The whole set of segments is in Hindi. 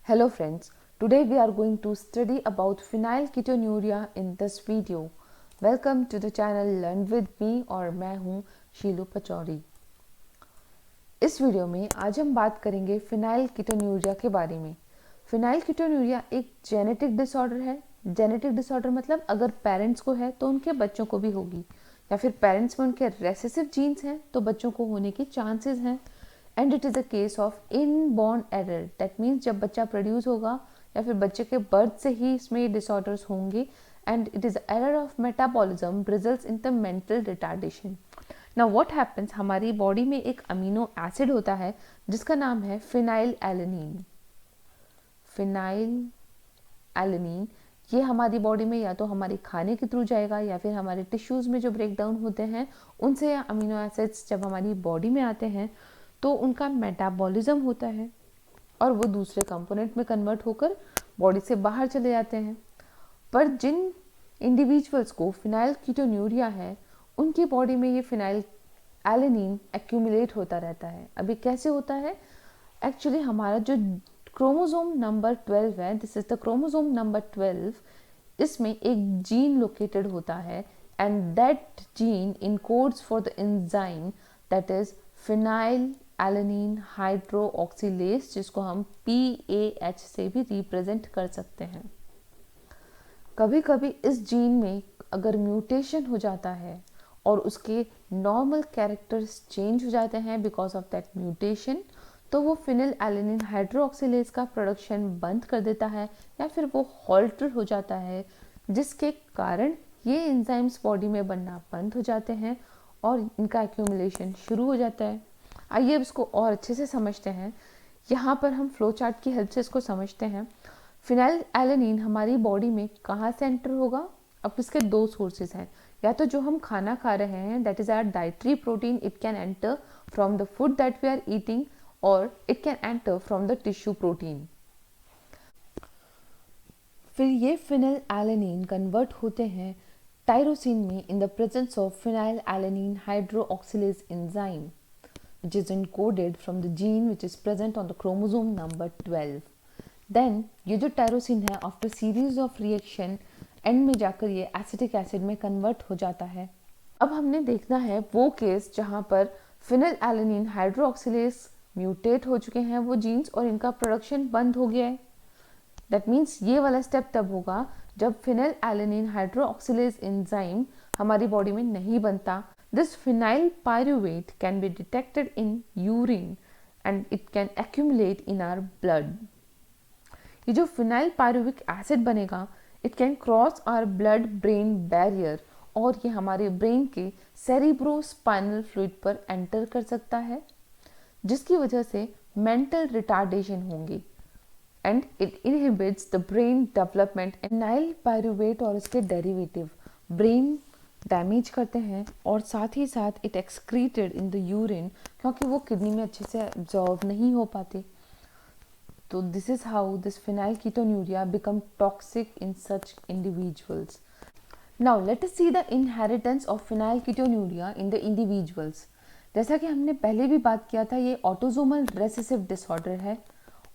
Hello friends, today we are going to study about phenylketonuria in this video. Welcome to the channel Learn with me और मैं हूँ शीलू पचौरी। इस वीडियो में आज हम बात करेंगे phenylketonuria के बारे में। phenylketonuria एक जेनेटिक डिसऑर्डर है। जेनेटिक डिसऑर्डर मतलब अगर पेरेंट्स को है तो उनके बच्चों को भी होगी, या फिर पेरेंट्स में उनके रेसेसिव जीन्स हैं तो बच्चों को होने की चांसेस हैं। And it is a case of inborn error, that means जब बच्चा प्रोड्यूस होगा या फिर बच्चे के बर्थ से ही इसमें डिसऑर्डर्स होंगे। And it is error of metabolism results in the mental retardation. Now what happens, हमारी बॉडी में एक अमीनो एसिड होता है जिसका नाम है फिनाइल एलेनिन। फिनाइल एलेनिन ये हमारी बॉडी में या तो हमारे खाने के थ्रू जाएगा या फिर हमारे टिश्यूज़ में जो ब्रेक डाउन होते हैं उनसे या अमीनो एसिड्स जब हमारी बॉडी में आते हैं तो उनका मेटाबॉलिज्म होता है और वो दूसरे कंपोनेंट में कन्वर्ट होकर बॉडी से बाहर चले जाते हैं। पर जिन इंडिविजुअल्स को फिनाइलकीटोन्यूरिया है उनकी बॉडी में ये फिनाइल एलेनिन एक्यूमुलेट होता रहता है। अभी कैसे होता है? एक्चुअली हमारा जो क्रोमोसोम नंबर 12 है, this is the chromosome number 12, इसमें एक जीन लोकेटेड होता है and that gene encodes for the enzyme that is phenyl alanine hydroxylase, जिसको हम PAH से भी रिप्रेजेंट कर सकते हैं। कभी कभी इस जीन में अगर म्यूटेशन हो जाता है और उसके नॉर्मल कैरेक्टर्स चेंज हो जाते हैं बिकॉज ऑफ दैट म्यूटेशन, तो वो फिनिल एलेनिन हाइड्रोक्सिलेज का प्रोडक्शन बंद कर देता है या फिर वो हॉल्टर हो जाता है, जिसके कारण ये एंजाइम्स बॉडी में बनना बंद हो जाते हैं और इनका एक्यूमुलेशन शुरू हो जाता है। आइए अब इसको और अच्छे से समझते हैं। यहाँ पर हम फ्लो चार्ट की हेल्प से इसको समझते हैं। फिनाइल एलेनिन हमारी बॉडी में कहाँ से एंटर होगा? अब इसके दो सोर्सेज हैं, या तो जो हम खाना खा रहे हैं that is our dietary protein, it can enter from the food that we are eating, और it can enter from the tissue protein. फिर ये फिनाइल एलेनिन कन्वर्ट होते हैं टायरोसिन में in the presence of phenylalanine hydroxylase enzyme which is encoded from the gene which is present on the chromosome number 12. Then ये जो टायरोसिन है after series of reaction and में जाकर ये एसिटिक एसिड में कन्वर्ट हो जाता है। अब हमने देखना है वो केस जहाँ पर फिनाइल एलेनिन हाइड्रोक्सिलेज म्यूटेट हो चुके हैं वो जीन्स और इनका प्रोडक्शन बंद हो गया है। दैट मीन्स ये वाला स्टेप तब होगा जब फिनाइल एलेनिन हाइड्रोक्सिलेज एंजाइम हमारी बॉडी में नहीं बनता। This phenyl pyruvate can be detected in urine and it can accumulate in our blood. ये जो phenyl pyruvic acid बनेगा it can cross our blood brain barrier और ये हमारे ब्रेन के cerebrospinal fluid पर एंटर कर सकता है, जिसकी वजह से मेंटल रिटार्डेशन होंगी and it inhibits the brain development. Phenyl pyruvate और इसके डेरिवेटिव ब्रेन डैमेज करते हैं और साथ ही साथ it excreted in the urine, क्योंकि वो किडनी में अच्छे से एब्जॉर्ब नहीं हो पाते। तो this is how this phenylketonuria become toxic in such individuals. Now let us see the inheritance of phenylketonuria in the individuals. जैसा कि हमने पहले भी बात किया था, ये ऑटोजोमल रेसेसिव डिसऑर्डर है।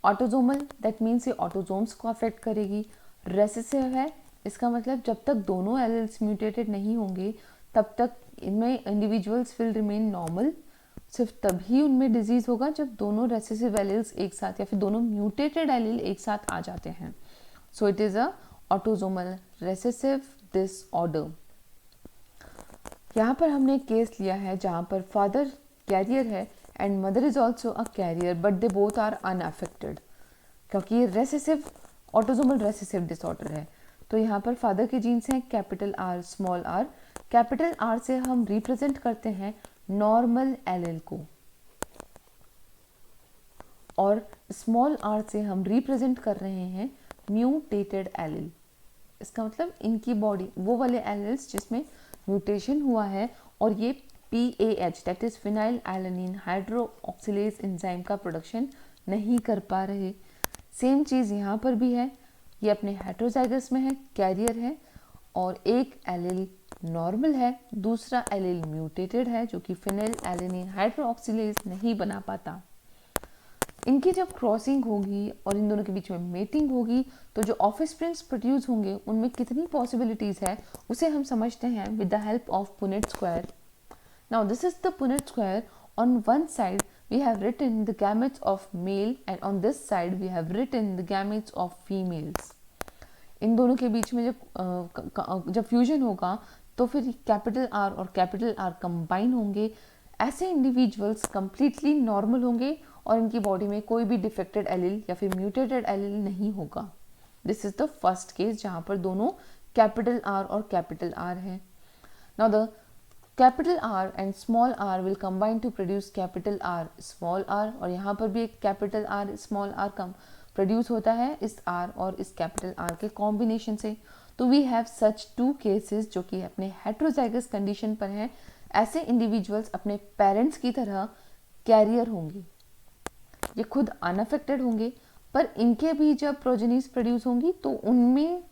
ऑटोजोमल दैट मीन्स ये ऑटोजोम्स को अफेक्ट करेगी। रेसेसिव है, इसका मतलब जब तक दोनों एलील्स म्यूटेटेड नहीं होंगे तब तक इनमें इंडिविजुअल्स विल रिमेन नॉर्मल। सिर्फ तभी उनमें डिजीज होगा जब दोनों रेसेसिव एलील्स एक साथ या फिर दोनों म्यूटेटेड एलील एक साथ आ जाते हैं। So it is a autosomal recessive disorder. यहाँ पर हमने एक केस लिया है जहाँ पर फादर कैरियर है and mother is also a carrier but they both are unaffected, क्योंकि ये रेसेसिव ऑटोजोमल रेसेसिव डिसऑर्डर है। तो यहाँ पर फादर के जीन्स हैं capital R small R. Capital R से हम रिप्रेजेंट करते हैं नॉर्मल एलील को और स्मॉल आर से हम रिप्रेजेंट कर रहे हैं म्यूटेटेड एलील। इसका मतलब इनकी बॉडी वो वाले एलील्स जिसमें म्यूटेशन हुआ है और ये PAH that is phenyl alanine hydroxylase enzyme का प्रोडक्शन नहीं कर पा रहे। सेम चीज़ यहाँ पर भी है, ये अपने हेटेरोजाइगस में है, कैरियर है और एक एलील नॉर्मल है, दूसरा एलील म्यूटेटेड है जो कि फिनाइल एलेनिन हाइड्रोक्सिलेज नहीं बना पाता। इनकी जब क्रॉसिंग होगी और इन दोनों के बीच में मेटिंग होगी तो जो ऑफस्प्रिंग्स प्रोड्यूस होंगे उनमें कितनी पॉसिबिलिटीज़ है उसे हम समझते हैं with the help of Punnett square. Now this is the Punnett square. On one side we have written the gametes of male and on this side we have written the gametes of females. इन दोनों के बीच में जब फ्यूजन होगा तो फिर कैपिटल आर और कैपिटल आर कंबाइन होंगे. ऐसे इंडिविजुअल्स कंप्लीटली नॉर्मल होंगे और इनकी बॉडी में कोई भी डिफेक्टेड एलिल या फिर म्यूटेटेड एलिल नहीं होगा. This is the first case जहाँ पर दोनों कैपिटल आर और कैपिटल आर है. Now the capital R and small R will combine to produce capital R small R और यहाँ पर भी एक कैपिटल आर स्मॉल आर कम प्रोड्यूस होता है इस आर और इस कैपिटल आर के कॉम्बिनेशन से. तो we have such two cases जो कि अपने हेट्रोजाइगस कंडीशन पर हैं. ऐसे इंडिविजुअल्स अपने पेरेंट्स की तरह कैरियर होंगे, ये खुद अनअफेक्टेड होंगे पर इनके भी जब प्रोजेनीज प्रोड्यूस होंगी तो उनमें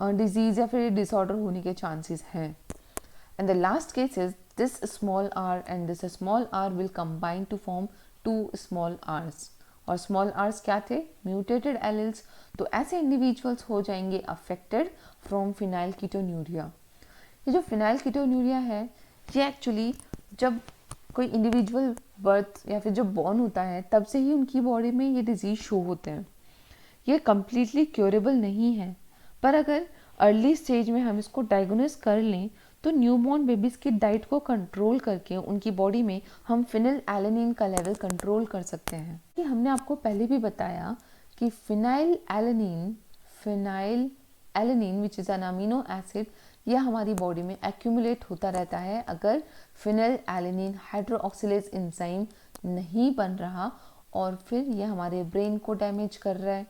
डिजीज या फिर डिसऑर्डर होने के चांसेस हैं. And the last case is this small r and this small r will combine to form two small r's. और small r's क्या थे? Mutated alleles. तो ऐसे individuals हो जाएंगे affected from phenylketonuria. ये जो phenylketonuria है ये एक्चुअली जब कोई इंडिविजुअल बर्थ या फिर जब बॉर्न होता है तब से ही उनकी बॉडी में ये डिजीज शो होते हैं. ये कम्प्लीटली क्योरेबल नहीं है पर अगर अर्ली स्टेज में हम इसको डायग्नोस कर लें तो न्यूबॉर्न बेबीज़ की डाइट को कंट्रोल करके उनकी बॉडी में हम फिनाइल एलेनिन का लेवल कंट्रोल कर सकते हैं. कि हमने आपको पहले भी बताया कि phenyl alanine which is an amino acid यह हमारी बॉडी में एक्यूमुलेट होता रहता है अगर फिनाइल एलेनिन हाइड्रोक्सिलेज एंजाइम नहीं बन रहा और फिर यह हमारे ब्रेन को डैमेज कर रहा है.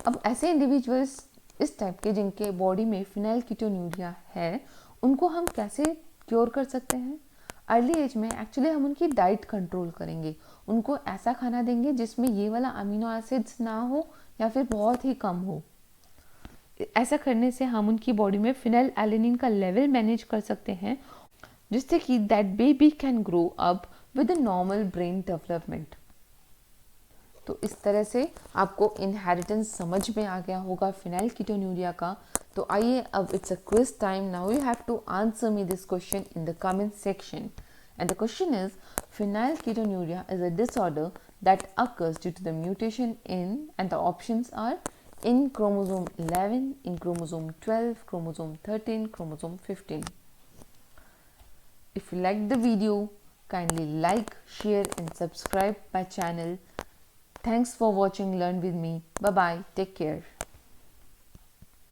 अब ऐसे इंडिविजुअल्स इस टाइप के जिनके बॉडी में फिनाइलकीटोन्यूरिया है उनको हम कैसे क्योर कर सकते हैं? अर्ली एज में एक्चुअली हम उनकी डाइट कंट्रोल करेंगे. उनको ऐसा खाना देंगे जिसमें ये वाला अमीनो एसिड्स ना हो या फिर बहुत ही कम हो. ऐसा करने से हम उनकी बॉडी में फिनाइल एलेनिन का लेवल मैनेज कर सकते हैं जिससे कि that baby can grow up with a normal brain development. तो इस तरह से आपको इनहेरिटेंस समझ में आ गया होगा फिनाइलकीटोन्यूरिया का. तो आइए अब it's a quiz time. Now you have to answer me this question in the comment section. And the question is phenylketonuria is a disorder that occurs due to the mutation in, and the options are in chromosome 11, in chromosome 12, chromosome 13, chromosome 15. If you like the video, kindly like, share and subscribe my channel. Thanks for watching Learn with me. Bye bye. Take care.